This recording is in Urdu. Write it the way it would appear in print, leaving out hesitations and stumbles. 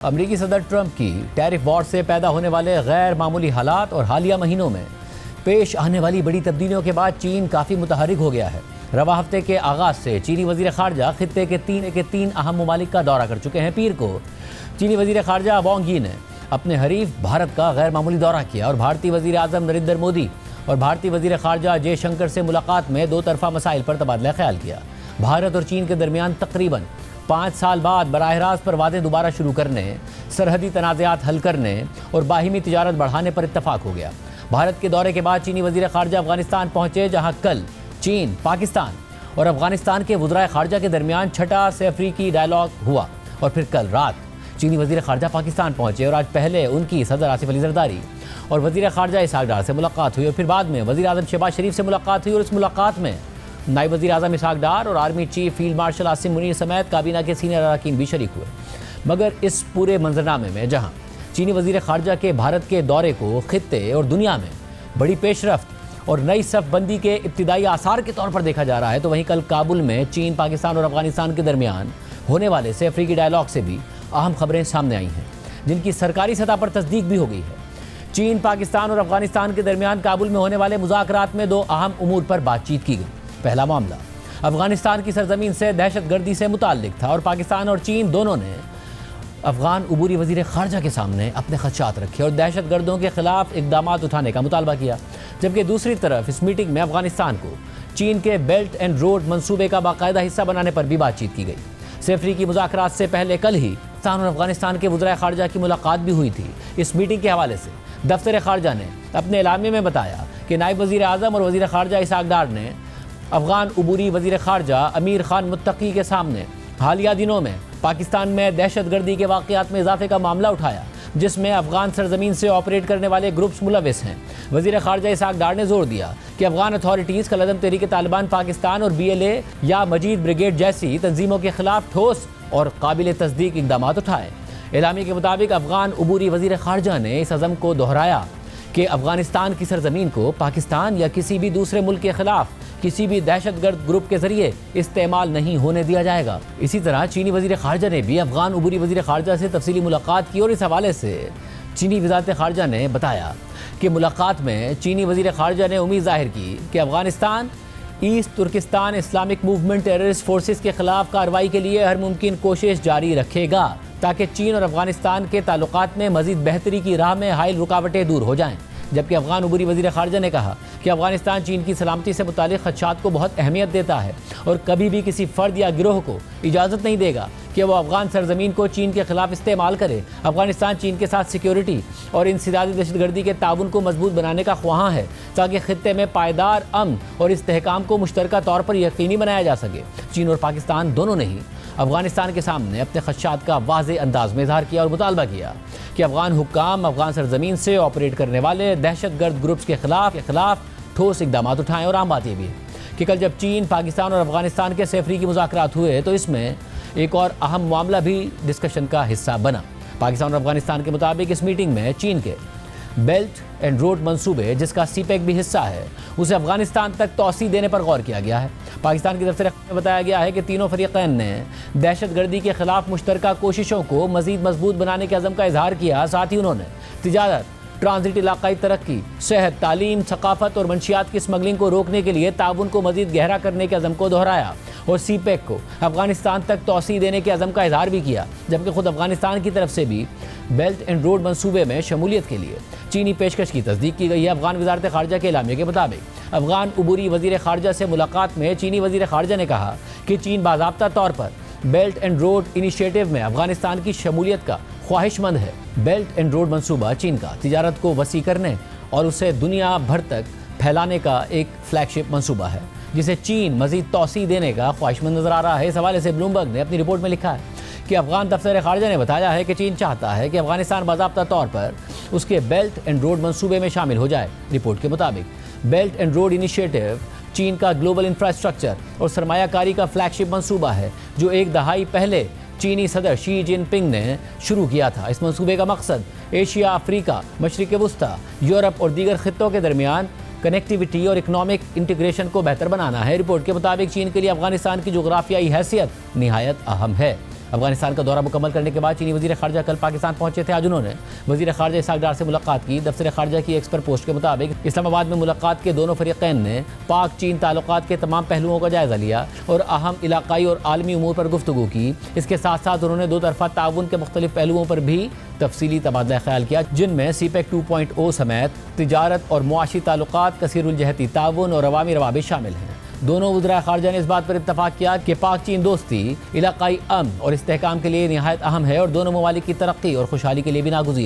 امریکی صدر ٹرمپ کی ٹیرف وار سے پیدا ہونے والے غیر معمولی حالات اور حالیہ مہینوں میں پیش آنے والی بڑی تبدیلیوں کے بعد چین کافی متحرک ہو گیا ہے۔ رواں ہفتے کے آغاز سے چینی وزیر خارجہ خطے کے تین اہم ممالک کا دورہ کر چکے ہیں۔ پیر کو چینی وزیر خارجہ وانگ یی نے اپنے حریف بھارت کا غیر معمولی دورہ کیا اور بھارتی وزیر اعظم نریندر مودی اور بھارتی وزیر خارجہ جے شنکر سے ملاقات میں دو طرفہ مسائل پر تبادلہ خیال کیا۔ بھارت اور چین کے درمیان تقریباً 5 سال بعد براہ راست پروازیں دوبارہ شروع کرنے، سرحدی تنازعات حل کرنے اور باہمی تجارت بڑھانے پر اتفاق ہو گیا۔ بھارت کے دورے کے بعد چینی وزیر خارجہ افغانستان پہنچے، جہاں کل چین، پاکستان اور افغانستان کے وزرائے خارجہ کے درمیان چھٹا سے افریقی ڈائیلاگ ہوا، اور پھر کل رات چینی وزیر خارجہ پاکستان پہنچے اور آج پہلے ان کی صدر آصف علی زرداری اور وزیر خارجہ اسحاق ڈار سے ملاقات ہوئی، اور پھر بعد میں وزیر اعظم شہباز شریف سے ملاقات ہوئی، اور اس ملاقات میں نائب وزیر اعظم اسحاق ڈار اور army chief field marshal Asim Munir سمیت کابینہ کے سینئر اراکین بھی شریک ہوئے۔ مگر اس پورے منظرنامے میں جہاں چینی وزیر خارجہ کے بھارت کے دورے کو خطے اور دنیا میں بڑی پیش رفت اور نئی صف بندی کے ابتدائی آثار کے طور پر دیکھا جا رہا ہے، تو وہیں کل کابل میں چین، پاکستان اور افغانستان کے درمیان ہونے والے سے افریقی ڈائیلاگ سے بھی اہم خبریں سامنے آئی ہیں، جن کی سرکاری سطح پر تصدیق بھی ہو گئی ہے۔ چین، پاکستان اور افغانستان کے درمیان کابل میں ہونے والے مذاکرات میں دو اہم امور پر بات چیت کی گئی۔ پہلا معاملہ افغانستان کی سرزمین سے دہشت گردی سے متعلق تھا، اور پاکستان اور چین دونوں نے افغان عبوری وزیر خارجہ کے سامنے اپنے خدشات رکھے اور دہشت گردوں کے خلاف اقدامات اٹھانے کا مطالبہ کیا، جبکہ دوسری طرف اس میٹنگ میں افغانستان کو چین کے بیلٹ اینڈ روڈ منصوبے کا باقاعدہ حصہ بنانے پر بھی بات چیت کی گئی۔ افریقی مذاکرات سے پہلے کل ہی پاکستان اور افغانستان کے وزرائے خارجہ کی ملاقات بھی ہوئی تھی۔ اس میٹنگ کے حوالے سے دفتر خارجہ نے اپنے اعلامیے میں بتایا کہ نائب وزیر اعظم اور وزیر خارجہ اسحاق ڈار نے افغان عبوری وزیر خارجہ امیر خان متقی کے سامنے حالیہ دنوں میں پاکستان میں دہشت گردی کے واقعات میں اضافے کا معاملہ اٹھایا، جس میں افغان سرزمین سے آپریٹ کرنے والے گروپس ملوث ہیں۔ وزیر خارجہ اسحاق ڈار نے زور دیا کہ افغان اتھارٹیز کالعدم تحریک طالبان پاکستان اور BLA یا مجید بریگیڈ جیسی تنظیموں کے خلاف ٹھوس اور قابل تصدیق اقدامات اٹھائیں۔ اعلامیے کے مطابق افغان عبوری وزیر خارجہ نے اس عزم کو دہرایا کہ افغانستان کی سرزمین کو پاکستان یا کسی بھی دوسرے ملک کے خلاف کسی بھی دہشت گرد گروپ کے ذریعے استعمال نہیں ہونے دیا جائے گا۔ اسی طرح چینی وزیر خارجہ نے بھی افغان عبوری وزیر خارجہ سے تفصیلی ملاقات کی، اور اس حوالے سے چینی وزارت خارجہ نے بتایا کہ ملاقات میں چینی وزیر خارجہ نے امید ظاہر کی کہ Afghanistan East Turkestan Islamic Movement terrorist forces کے خلاف کارروائی کے لیے ہر ممکن کوشش جاری رکھے گا، تاکہ چین اور افغانستان کے تعلقات میں مزید بہتری کی راہ میں حائل رکاوٹیں دور ہو جائیں۔ جبکہ افغان عبوری وزیر خارجہ نے کہا کہ افغانستان چین کی سلامتی سے متعلق خدشات کو بہت اہمیت دیتا ہے اور کبھی بھی کسی فرد یا گروہ کو اجازت نہیں دے گا کہ وہ افغان سرزمین کو چین کے خلاف استعمال کرے۔ افغانستان چین کے ساتھ سیکیورٹی اور انسدادی دہشت گردی کے تعاون کو مضبوط بنانے کا خواہاں ہے، تاکہ خطے میں پائیدار امن اور استحکام کو مشترکہ طور پر یقینی بنایا جا سکے۔ چین اور پاکستان دونوں نے ہی افغانستان کے سامنے اپنے خدشات کا واضح انداز میں اظہار کیا اور مطالبہ کیا کہ افغان حکام افغان سرزمین سے آپریٹ کرنے والے دہشت گرد گروپس کے خلاف ٹھوس اقدامات اٹھائیں۔ اور عام بات یہ بھی ہے کہ کل جب چین، پاکستان اور افغانستان کے افریقی مذاکرات ہوئے تو اس میں ایک اور اہم معاملہ بھی ڈسکشن کا حصہ بنا۔ پاکستان اور افغانستان کے مطابق اس میٹنگ میں چین کے بیلٹ اینڈ روڈ منصوبے، جس کا CPEC بھی حصہ ہے، اسے افغانستان تک توسیع دینے پر غور کیا گیا ہے۔ پاکستان کی طرف سے بتایا گیا ہے کہ تینوں فریقین نے دہشت گردی کے خلاف مشترکہ کوششوں کو مزید مضبوط بنانے کے عزم کا اظہار کیا۔ ساتھ ہی انہوں نے تجارت، ٹرانزٹ، علاقائی ترقی، صحت، تعلیم، ثقافت اور منشیات کی اسمگلنگ کو روکنے کے لیے تعاون کو مزید گہرا کرنے کے عزم کو دہرایا، اور CPEC کو افغانستان تک توسیع دینے کے عزم کا اظہار بھی کیا۔ جبکہ خود افغانستان کی طرف سے بھی بیلٹ اینڈ روڈ منصوبے میں شمولیت کے لیے چینی پیشکش کی تصدیق کی گئی ہے۔ افغان وزارت خارجہ کے اعلامیے کے مطابق افغان عبوری وزیر خارجہ سے ملاقات میں چینی وزیر خارجہ نے کہا کہ چین باضابطہ طور پر بیلٹ اینڈ روڈ انیشیٹو میں افغانستان کی شمولیت کا خواہش مند ہے۔ بیلٹ اینڈ روڈ منصوبہ چین کا تجارت کو وسیع کرنے اور اسے دنیا بھر تک پھیلانے کا ایک فلیگ شپ منصوبہ ہے، جسے چین مزید توسیع دینے کا خواہش مند نظر آ رہا ہے۔ اس حوالے سے بلومبرگ نے اپنی رپورٹ میں لکھا ہے کہ افغان دفتر خارجہ نے بتایا ہے کہ چین چاہتا ہے کہ افغانستان باضابطہ طور پر اس کے بیلٹ اینڈ روڈ منصوبے میں شامل ہو جائے۔ رپورٹ کے مطابق بیلٹ اینڈ روڈ انیشیٹو چین کا گلوبل انفراسٹرکچر اور سرمایہ کاری کا فلیگ شپ منصوبہ ہے، جو ایک دہائی پہلے چینی صدر شی جن پنگ نے شروع کیا تھا۔ اس منصوبے کا مقصد ایشیا، افریقہ، مشرق وسطیٰ، یورپ اور دیگر خطوں کے درمیان کنیکٹیویٹی اور اکنامک انٹیگریشن کو بہتر بنانا ہے۔ رپورٹ کے مطابق چین کے لیے افغانستان کی جغرافیائی حیثیت نہایت اہم ہے۔ افغانستان کا دورہ مکمل کرنے کے بعد چینی وزیر خارجہ کل پاکستان پہنچے تھے. آج انہوں نے وزیر خارجہ اسحاق ڈار سے ملاقات کی. دفتر خارجہ کی ایکسپر پوسٹ کے مطابق اسلام آباد میں ملاقات کے دونوں فریقین نے پاک چین تعلقات کے تمام پہلوؤں کا جائزہ لیا اور اہم علاقائی اور عالمی امور پر گفتگو کی. اس کے ساتھ ساتھ انہوں نے دو طرفہ تعاون کے مختلف پہلوؤں پر بھی تفصیلی تبادلہ خیال کیا، جن میں سی پیک 2.0 سمیت تجارت اور معاشی تعلقات، کثیر الجہتی تعاون اور عوامی روابط شامل ہیں. دونوں وزراء خارجہ نے اس بات پر اتفاق کیا کہ پاک چین دوستی علاقائی امن اور استحکام کے لیے نہایت اہم ہے اور دونوں ممالک کی ترقی اور خوشحالی کے لیے بھی ناگزیر